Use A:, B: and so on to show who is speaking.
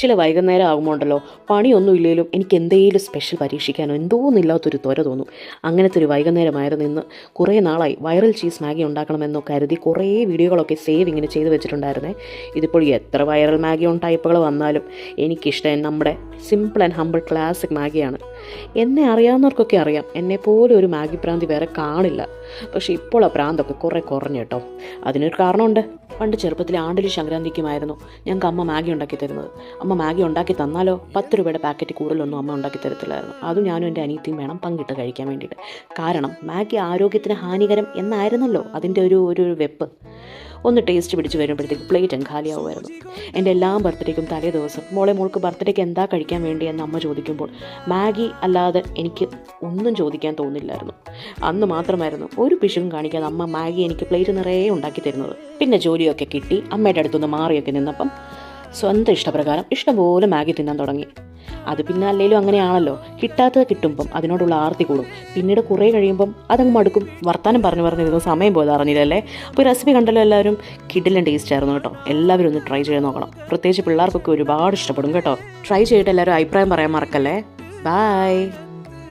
A: ചില വൈകുന്നേരം ആകുമ്പോണ്ടല്ലോ പണിയൊന്നും ഇല്ലെങ്കിലും എനിക്ക് എന്തെങ്കിലും സ്പെഷ്യൽ പരീക്ഷിക്കാനോ എന്തോന്നില്ലാത്തൊരു ത്വര തോന്നും. അങ്ങനത്തെ ഒരു വൈകുന്നേരമായിരുന്നു ഇന്ന്. കുറേ നാളായി വൈറൽ ചീസ് മാഗി ഉണ്ടാക്കണമെന്നോ കരുതി കുറേ വീഡിയോകളൊക്കെ സേവ് ഇങ്ങനെ ചെയ്ത് വെച്ചിട്ടുണ്ടായിരുന്നേ. ഇതിപ്പോൾ എത്ര വൈറൽ മാഗി ഓൺ ടൈപ്പുകൾ വന്നാലും എനിക്കിഷ്ടം നമ്മുടെ സിമ്പിൾ ആൻഡ് ഹമ്പിൾ ക്ലാസിക് മാഗിയാണ്. എന്നെ അറിയാവുന്നവർക്കൊക്കെ അറിയാം, എന്നെപ്പോലെ ഒരു മാഗി പ്രാന്തി വേറെ കാണില്ല. പക്ഷേ ഇപ്പോൾ ആ പ്രാന്തൊക്കെ കുറേ കുറഞ്ഞു കേട്ടോ. അതിനൊരു കാരണമുണ്ട്. പണ്ട് ചെറുപ്പത്തിൽ ആണ്ടിലും സംക്രാന്തിക്കുമായിരുന്നു ഞങ്ങൾക്ക് അമ്മ മാഗി ഉണ്ടാക്കി തരുന്നത്. അമ്മ മാഗി ഉണ്ടാക്കി തന്നാലോ 10 രൂപയുടെ പാക്കറ്റ് കൂടുതലൊന്നും അമ്മ ഉണ്ടാക്കി തരത്തില്ലായിരുന്നു. അതും ഞാനും എൻ്റെ അനിയത്തിയും വേണം പങ്കിട്ട് കഴിക്കാൻ വേണ്ടിയിട്ട്. കാരണം മാഗി ആരോഗ്യത്തിന് ഹാനികരം എന്നായിരുന്നല്ലോ അതിൻ്റെ ഒരു വെപ്പ്. ഒന്ന് ടേസ്റ്റ് പിടിച്ച് വരുമ്പോഴത്തേക്ക് പ്ലേറ്റ് അങ്ങ് ഖാലിയാവുമായിരുന്നു. എൻ്റെ എല്ലാ ബർത്ത്ഡേക്കും തലേ ദിവസം മോൾക്ക് ബർത്ത്ഡേക്ക് എന്താ കഴിക്കാൻ വേണ്ടി എന്ന് അമ്മ ചോദിക്കുമ്പോൾ മാഗി അല്ലാതെ എനിക്ക് ഒന്നും ചോദിക്കാൻ തോന്നില്ലായിരുന്നു. അന്ന് മാത്രമായിരുന്നു ഒരു പിശുവും കാണിക്കാതെ അമ്മ മാഗി എനിക്ക് പ്ലേറ്റ് നിറയെ ഉണ്ടാക്കി തരുന്നത്. പിന്നെ ജോലിയൊക്കെ കിട്ടി അമ്മയുടെ അടുത്തുനിന്ന് മാറിയൊക്കെ നിന്നപ്പം സ്വന്തം ഇഷ്ടപ്രകാരം ഇഷ്ടംപോലെ മാഗി തിന്നാൻ തുടങ്ങി. അത് പിന്നെ അല്ലെങ്കിലും അങ്ങനെയാണല്ലോ, കിട്ടാത്തത് കിട്ടുമ്പം അതിനോടുള്ള ആർത്തി കൂടും. പിന്നീട് കുറേ കഴിയുമ്പം അതങ്ങ് മടുക്കും. വർത്താനം പറഞ്ഞിരുന്ന സമയം പോയത് അറിഞ്ഞില്ലല്ലേ. അപ്പോൾ റെസിപ്പി കണ്ടല്ലോ എല്ലാവരും, കിഡിലും ടേസ്റ്റ് ആയിരുന്നു കേട്ടോ. എല്ലാവരും ഒന്ന് ട്രൈ ചെയ്ത് നോക്കണം. പ്രത്യേകിച്ച് പിള്ളേർക്കൊക്കെ ഒരുപാട് ഇഷ്ടപ്പെടും കേട്ടോ. ട്രൈ ചെയ്തിട്ട് എല്ലാവരും അഭിപ്രായം പറയാൻ മറക്കല്ലേ. ബൈ.